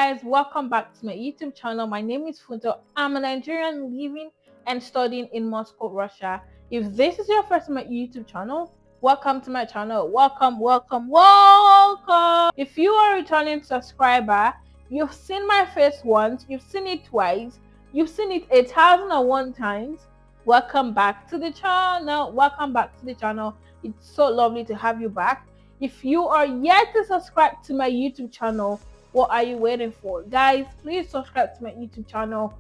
guys, welcome back to my YouTube channel. My name is Funto. I'm a Nigerian living and studying in Moscow, Russia. If this is your first time on my YouTube channel, welcome to my channel. Welcome. If you are a returning subscriber, you've seen my face once, you've seen it twice, you've seen it 1,001 times. Welcome back to the channel. It's so lovely to have you back. If you are yet to subscribe to my YouTube channel, what are you waiting for? Guys, please subscribe to my YouTube channel.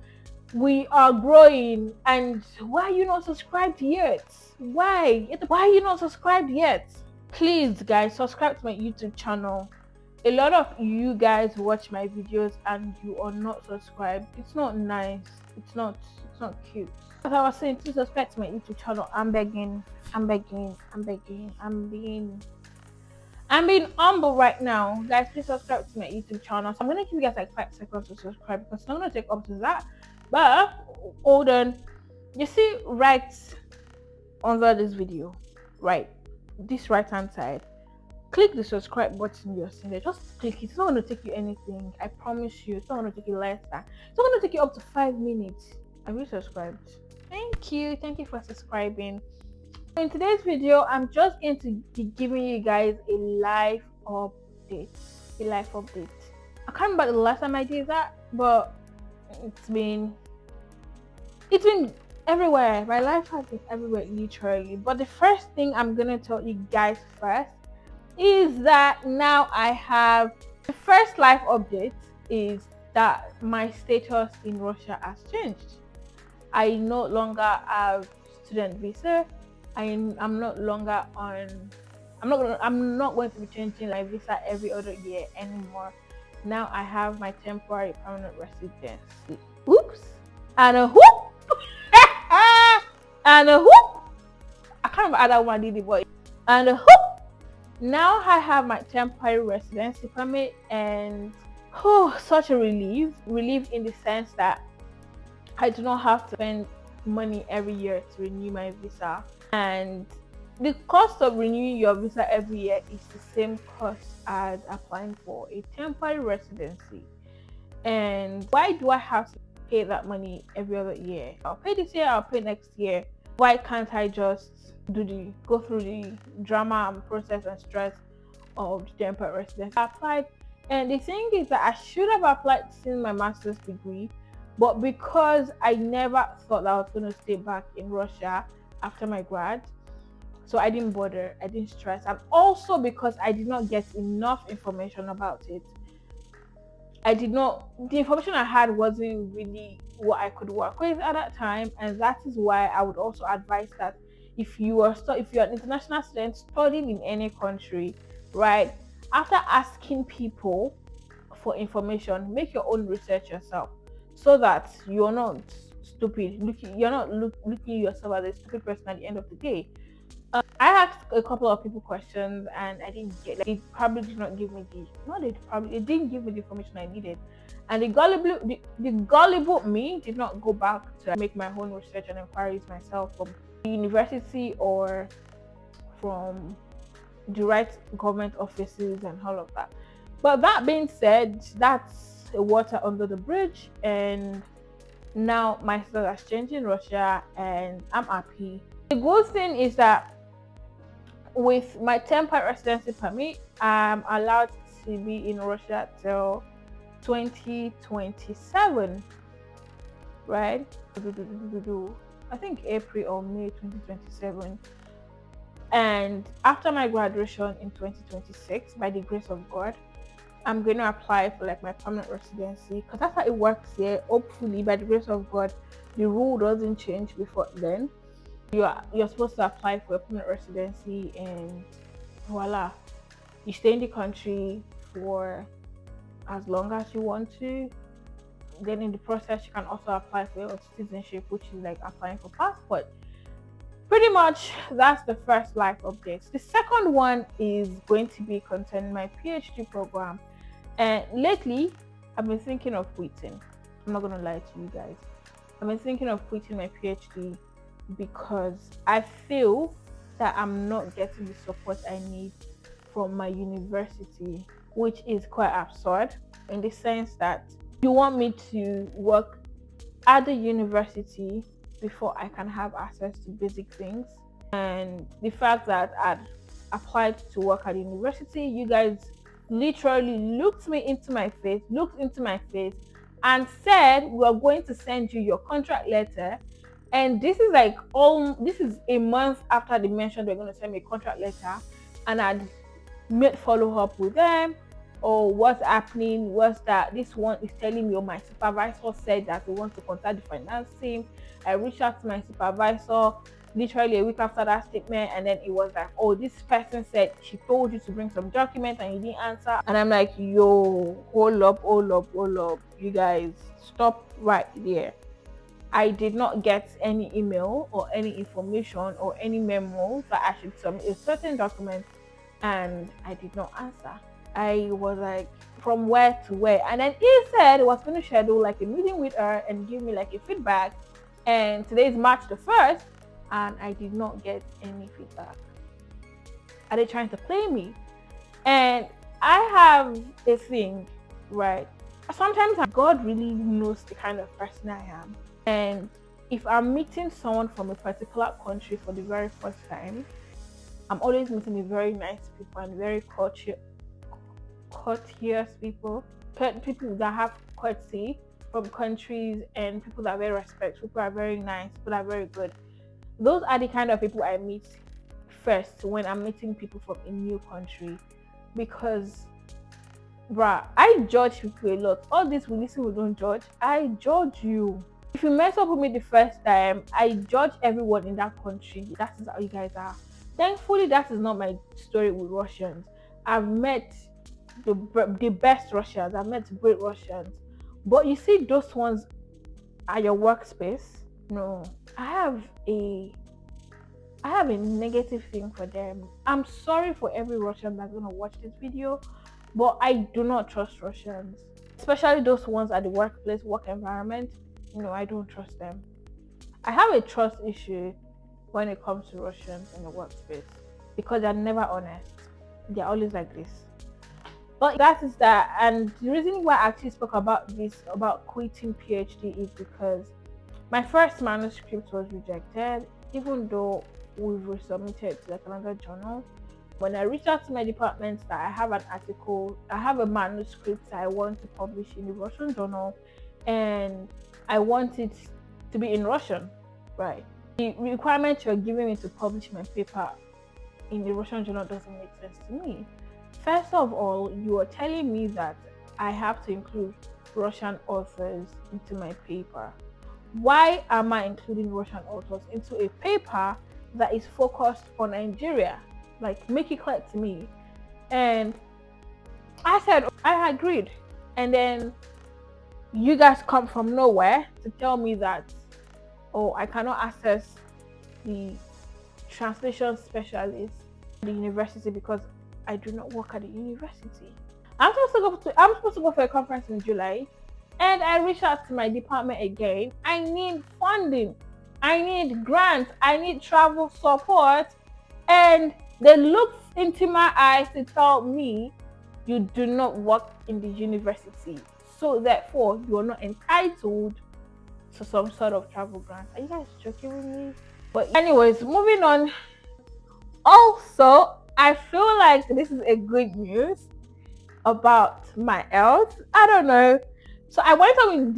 We are growing. And why are you not subscribed yet? Why are you not subscribed yet? Please, guys, subscribe to my YouTube channel. A lot of you guys watch my videos and you are not subscribed. It's not nice. It's not cute. As I was saying, please subscribe to my YouTube channel. I'm being humble right now. Guys, please subscribe to my YouTube channel. So I'm gonna give you guys like 5 seconds to subscribe because it's not gonna take up to that. But hold on. You see right under this video, right? This right hand side. Click the subscribe button you're seeing there. Just click it. It's not gonna take you anything. I promise you, it's not gonna take you less than. It's not gonna take you up to 5 minutes. Are you subscribed? Thank you for subscribing. In today's video, I'm just going to be giving you guys a life update. I can't remember the last time I did that, but it's been everywhere. My life has been everywhere, literally. But the first thing I'm gonna tell you guys first is that now I have the first life update is that my status in Russia has changed. I no longer have student visa. I'm not going to be changing my visa every other year anymore. Now I have my temporary permanent residency. Oops. And a whoop. And a whoop. I can't remember how that one did it, but and a whoop. Now I have my temporary residency permit, and such a relief in the sense that I do not have to spend money every year to renew my visa. And the cost of renewing your visa every year is the same cost as applying for a temporary residency. And why do I have to pay that money every other year? I'll pay this year, I'll pay next year. Why can't I just go through the drama and process and stress of the temporary residency? I applied, and the thing is that I should have applied since my master's degree, but because I never thought that I was going to stay back in Russia after my grad, so I didn't bother, I didn't stress, and also because I did not get enough information about it. The information I had wasn't really what I could work with at that time, and that is why I would also advise that if you're an international student studying in any country, right, after asking people for information, make your own research yourself, so that you're not stupid. You're not looking yourself as a stupid person at the end of the day. I asked a couple of people questions, and I didn't get. They probably did not give me they didn't give me the information I needed. And the gullible me did not go back to make my own research and inquiries myself from the university or from the right government offices and all of that. But that being said, that's water under the bridge, and now my status has changed in Russia, and I'm happy. The good thing is that with my temporary residency permit, I'm allowed to be in Russia till 2027, right? I think April or May 2027. And after my graduation in 2026, by the grace of God, I'm going to apply for like my permanent residency, because that's how it works here. Hopefully, by the grace of God, the rule doesn't change before then. You're supposed to apply for a permanent residency, and voila, you stay in the country for as long as you want to. Then in the process, you can also apply for your citizenship, which is like applying for passport. Pretty much that's the first life update. The second one is going to be concerning my PhD program. And lately, I've been thinking of quitting. I'm not going to lie to you guys. I've been thinking of quitting my PhD because I feel that I'm not getting the support I need from my university. which is quite absurd in the sense that you want me to work at the university before I can have access to basic things. And the fact that I'd applied to work at university, you guys literally looked into my face and said we are going to send you your contract letter. And this is this is a month after they mentioned they're going to send me a contract letter, and I'd made follow up with them. Or what's happening? What's that? This one is telling me, or my supervisor said that we want to contact the finance team. I reached out to my supervisor literally a week after that statement, and then it was like, oh, this person said she told you to bring some documents and you didn't answer. And I'm like, yo, hold up, you guys, stop right there. I did not get any email or any information or any memo that I should submit a certain document, and I did not answer. I was like, from where to where? And then he said he was going to schedule like a meeting with her and give me like a feedback. And today is March the 1st, and I did not get any feedback. Are they trying to play me? And I have a thing, right? Sometimes God really knows the kind of person I am. And if I'm meeting someone from a particular country for the very first time, I'm always meeting a very nice people and very courteous people that have courtesy from countries, and people that are very respectful, people are very nice, people are very good. Those are the kind of people I meet first when I'm meeting people from a new country, because I judge people a lot. All this we listen, we don't judge. I judge you. If you mess up with me the first time, I judge everyone in that country. That is how you guys are. Thankfully, that is not my story with Russians. I've met the best Russians. I've met great Russians. But you see those ones at your workspace? No. I have a negative thing for them. I'm sorry for every Russian that's gonna watch this video, but I do not trust Russians. Especially those ones at the workplace, work environment. No, I don't trust them. I have a trust issue when it comes to Russians in the workspace, because they're never honest. They're always like this. But that is that. And the reason why I actually spoke about this, about quitting PhD, is because my first manuscript was rejected, even though we've resubmitted to like another journal. When I reached out to my department that I have a manuscript that I want to publish in the Russian journal, and I want it to be in Russian, right? The requirement you're giving me to publish my paper in the Russian journal doesn't make sense to me. First of all, you are telling me that I have to include Russian authors into my paper. Why am I including Russian authors into a paper that is focused on Nigeria? Like, make it clear to me. And I said, I agreed. And then you guys come from nowhere to tell me that, oh, I cannot access the translation specialist at the university because I do not work at the university. I'm supposed to go for a conference in July, and I reached out to my department again. I need funding, I need grants, I need travel support, and they looked into my eyes to tell me, you do not work in the university, so therefore you are not entitled to some sort of travel grant. Are you guys joking with me? But anyways, moving on. Also, I feel like this is a good news about my health. I don't know. So I went home in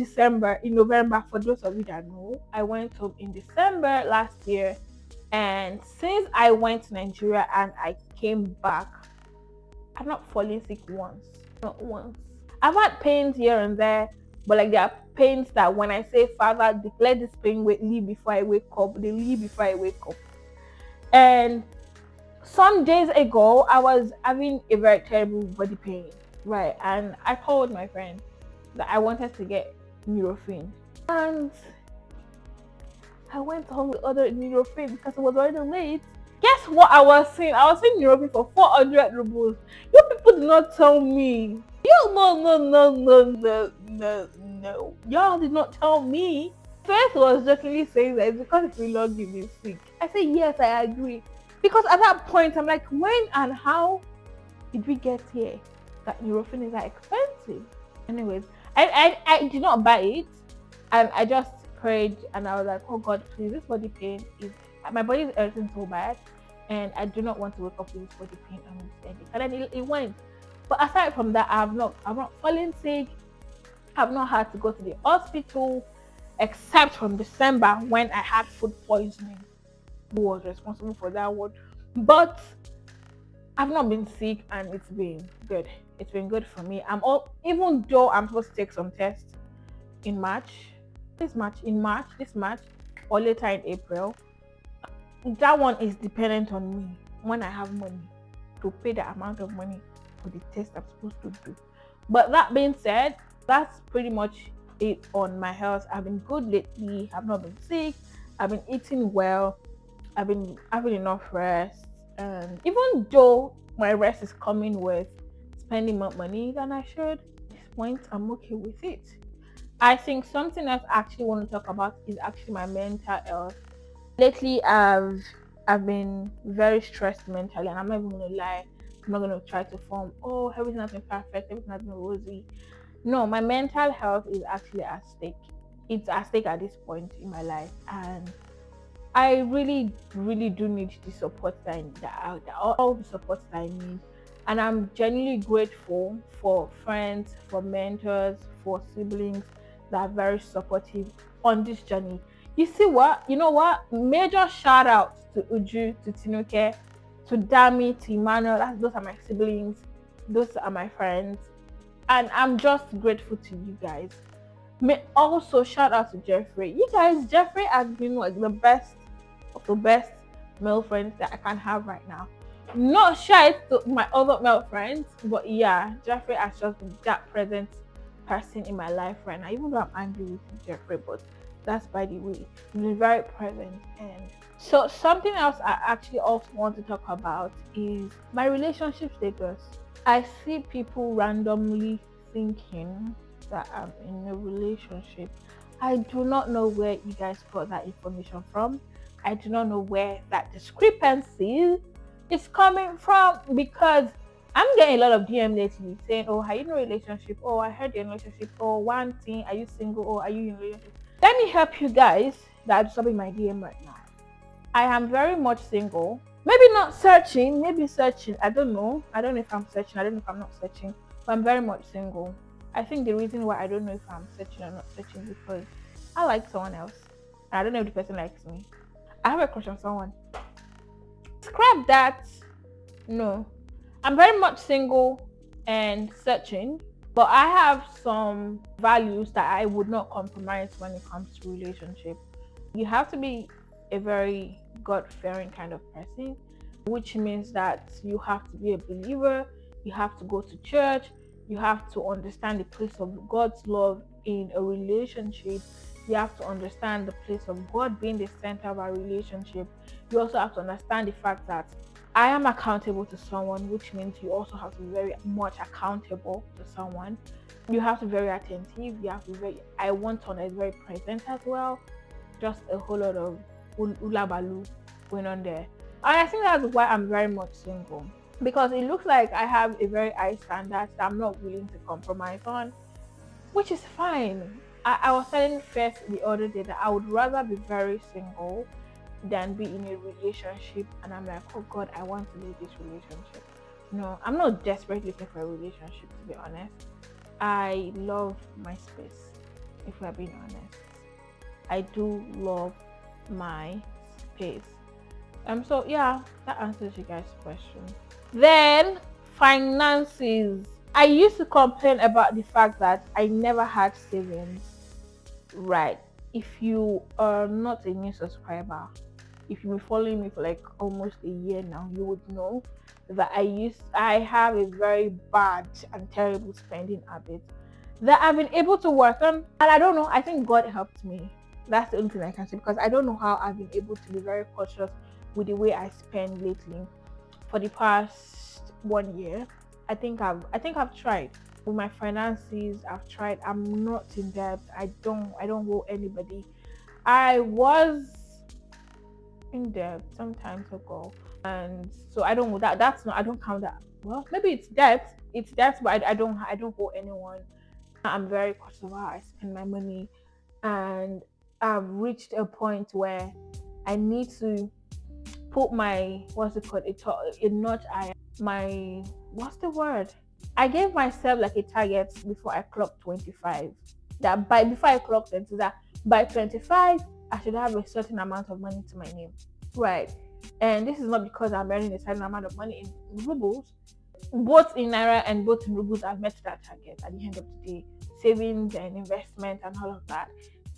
November. For those of you that know, I went home in December last year. And since I went to Nigeria and I came back, I've not fallen sick once. Not once. I've had pains here and there, but like there are pains that when I say, Father, declare this pain, leave before I wake up, they leave before I wake up. And some days ago, I was having a very terrible body pain, right? And I told my friend that I wanted to get Nurofen. And I went home with other Nurofen because it was already late. Guess what I was seeing? I was seeing Nurofen for 400 rubles. You people did not tell me. No. Y'all did not tell me. First was jokingly saying that it's because it's really long giving sick. I said, yes, I agree. Because at that point, I'm like, when and how did we get here? That Nurofen is like expensive. Anyways, I did not buy it, and I just prayed and I was like, oh God, please, this body pain is my body is hurting so bad, and I do not want to wake up with this body pain and headache. And then it went. But aside from that, I've not fallen sick. I've not had to go to the hospital, except from December when I had food poisoning. Who was responsible for that one? But I've not been sick and it's been good. It's been good for me. Even though I'm supposed to take some tests in this March, or later in April. That one is dependent on me when I have money to pay the amount of money for the test I'm supposed to do. But that being said, that's pretty much it on my health. I've been good lately. I've not been sick. I've been eating well. I've been having enough rest. And even though my rest is coming with spending more money than I should, at this point I'm okay with it. I think something else I actually want to talk about is actually my mental health. Lately, I've been very stressed mentally, and I'm not even gonna lie. I'm not gonna try to form, oh, everything has been perfect, everything has been rosy. No, my mental health is actually at stake. It's at stake at this point in my life, and I really, really do need the support all the support that I need. And I'm genuinely grateful for friends, for mentors, for siblings that are very supportive on this journey. You see what? You know what? Major shout out to Uju, to Tinuke, to Dami, to Emmanuel. Those are my siblings. Those are my friends. And I'm just grateful to you guys. May also shout out to Jeffrey. You guys, Jeffrey has been like the best of the best male friends that I can have right now. Not shy to my other male friends, but yeah, Jeffrey has just been that present person in my life right now. Even though I'm angry with Jeffrey, but that's by the way. He's been very present. And so something else I actually also want to talk about is my relationship status. I see people randomly thinking that I'm in a relationship. I do not know where you guys got that information from. I do not know where that discrepancy is coming from, because I'm getting a lot of DM lately saying, oh, are you in a relationship? Oh, I heard you're in a relationship. Oh, one thing, are you single? Or are you in a relationship? Let me help you guys that are stopping my DM right now. I am very much single. Maybe not searching, maybe searching. I don't know. I don't know if I'm searching. I don't know if I'm not searching. But I'm very much single. I think the reason why I don't know if I'm searching or not searching is because I like someone else. And I don't know if the person likes me. I have a crush on someone. Scrap that. No. I'm very much single and searching. But I have some values that I would not compromise when it comes to relationship. You have to be a very God-fearing kind of person, which means that you have to be a believer, you have to go to church, you have to understand the place of God's love in a relationship, you have to understand the place of God being the center of our relationship. You also have to understand the fact that I am accountable to someone, which means you also have to be very much accountable to someone. You have to be very attentive. You have to be very. I want someone that is very present as well. Just a whole lot of ulabalu going on there. And I think that's why I'm very much single, because it looks like I have a very high standard that I'm not willing to compromise on, which is fine. I was telling first the other day that I would rather be very single than be in a relationship, and I'm like, oh God, I want to leave this relationship. No, I'm not desperately looking for a relationship, to be honest. I love my space, if we're being honest. I do love my space. So yeah, that answers you guys' question. Then finances. I used to complain about the fact that I never had savings. Right. If you are not a new subscriber, if you've been following me for like almost a year now, you would know that I have a very bad and terrible spending habit that I've been able to work on. And I don't know, I think God helped me. That's the only thing I can say, because I don't know how I've been able to be very cautious with the way I spend lately. For the past 1 year, I think I've tried with my finances. I've tried. I'm not in debt. I don't owe anybody. I was in debt some time ago, and so I don't know that. That's not. I don't count that Well, maybe it's debt, but I don't owe anyone. I'm very cautious of how I spend my money, and I've reached a point where I need to put my, what's it called, a notch I my, what's the word, I gave myself like a target before I clocked 25, that by before I clocked into that by 25 I should have a certain amount of money to my name, right? And this is not because I'm earning a certain amount of money in rubles. Both in naira and both in rubles, I've met that target at the end of the day. Savings and investment and all of that.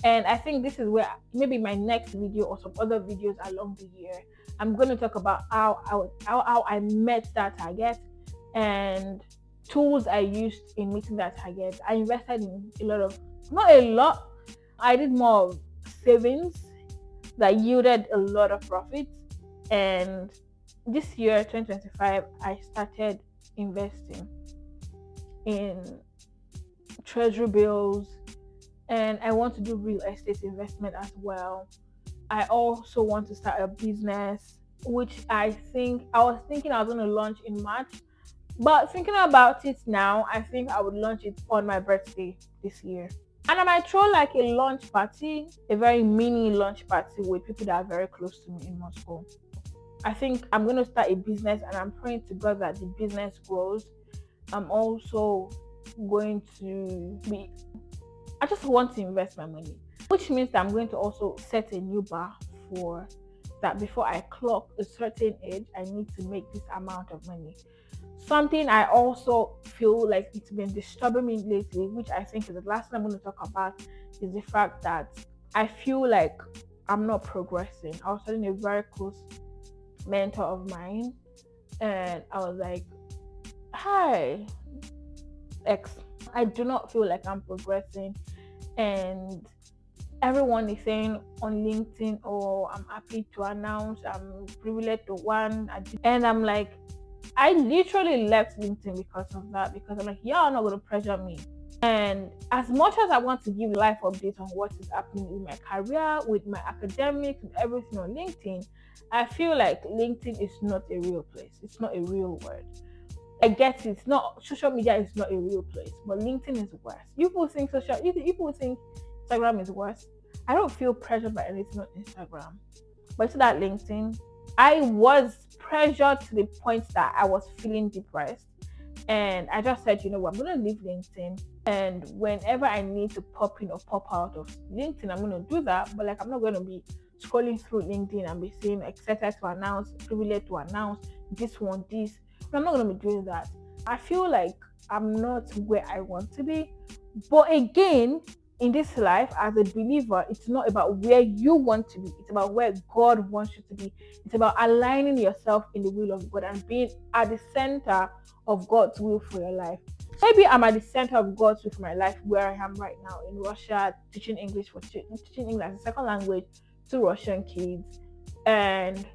And I think this is where maybe my next video or some other videos along the year, I'm going to talk about how I met that target and tools I used in meeting that target. I invested in a lot of, not a lot, I did more of savings that yielded a lot of profits. And this year, 2025, I started investing in treasury bills, and I want to do real estate investment as well. I also want to start a business, which I was thinking I was going to launch in March, but thinking about it now, I think I would launch it on my birthday this year. And I might throw like a launch party, a very mini launch party with people that are very close to me in Moscow. I think I'm going to start a business, and I'm praying to God that the business grows. I'm also going to be, I just want to invest my money, which means that I'm going to also set a new bar for that. Before I clock a certain age, I need to make this amount of money. Something I also feel like it's been disturbing me lately, which I think is the last thing I'm going to talk about, is the fact that I feel like I'm not progressing. I was telling a very close mentor of mine, and I was like, hi, X, I do not feel like I'm progressing. And everyone is saying on LinkedIn, oh, I'm happy to announce I'm privileged to one. And I'm like, I literally left LinkedIn because of that, because I'm like, y'all are not going to pressure me. And as much as I want to give life updates on what is happening in my career, with my academics, and everything on LinkedIn, I feel like LinkedIn is not a real place. It's not a real world. I get it. It's not, social media is not a real place, but LinkedIn is worse. People think Instagram is worse. I don't feel pressured by anything on Instagram, but to that LinkedIn, I was pressured to the point that I was feeling depressed. And I just said, you know what, I'm going to leave LinkedIn. And whenever I need to pop in or pop out of LinkedIn, I'm going to do that. But like, I'm not going to be scrolling through LinkedIn and be saying, excited to announce, privileged to announce this one, this. I'm not going to be doing that. I feel like I'm not where I want to be. But again, in this life, as a believer, it's not about where you want to be. It's about where God wants you to be. It's about aligning yourself in the will of God and being at the center of God's will for your life. Maybe I'm at the center of God's will for my life where I am right now in Russia, teaching English as a second language to Russian kids. And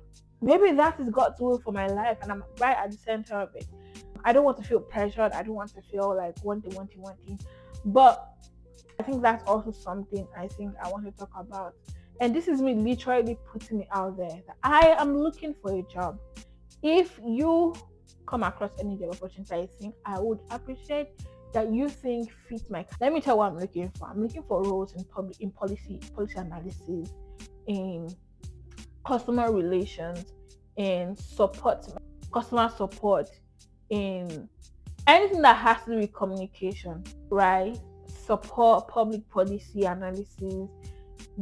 maybe that is God's will for my life, and I'm right at the center of it. I don't want to feel pressured. I don't want to feel like wanting. But I think that's also something I think I want to talk about. And this is me literally putting it out there that I am looking for a job. If you come across any job opportunity, I think I would appreciate that you think fit my. Let me tell you what I'm looking for. I'm looking for roles in policy analysis, in customer relations, in customer support, in anything that has to do with communication, right? Support, public policy analysis,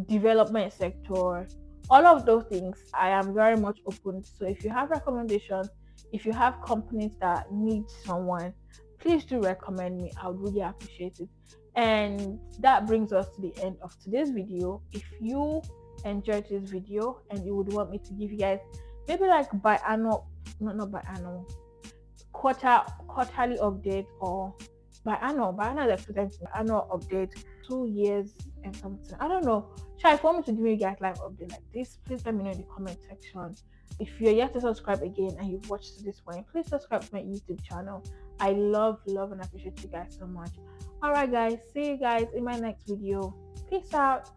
development sector, all of those things. I am very much open. So if you have recommendations, if you have companies that need someone, please do recommend me. I would really appreciate it. And that brings us to the end of today's video. If you enjoyed this video and you would want me to give you guys maybe like biannual, not biannual, quarterly update, or biannual is annual update, 2 years and something, I don't know. Try, if you want me to give you guys live update like this, please let me know in the comment section. If you're yet to subscribe again and you've watched this one, please subscribe to my YouTube channel. I love and appreciate you guys so much. All right guys, see you guys in my next video. Peace out.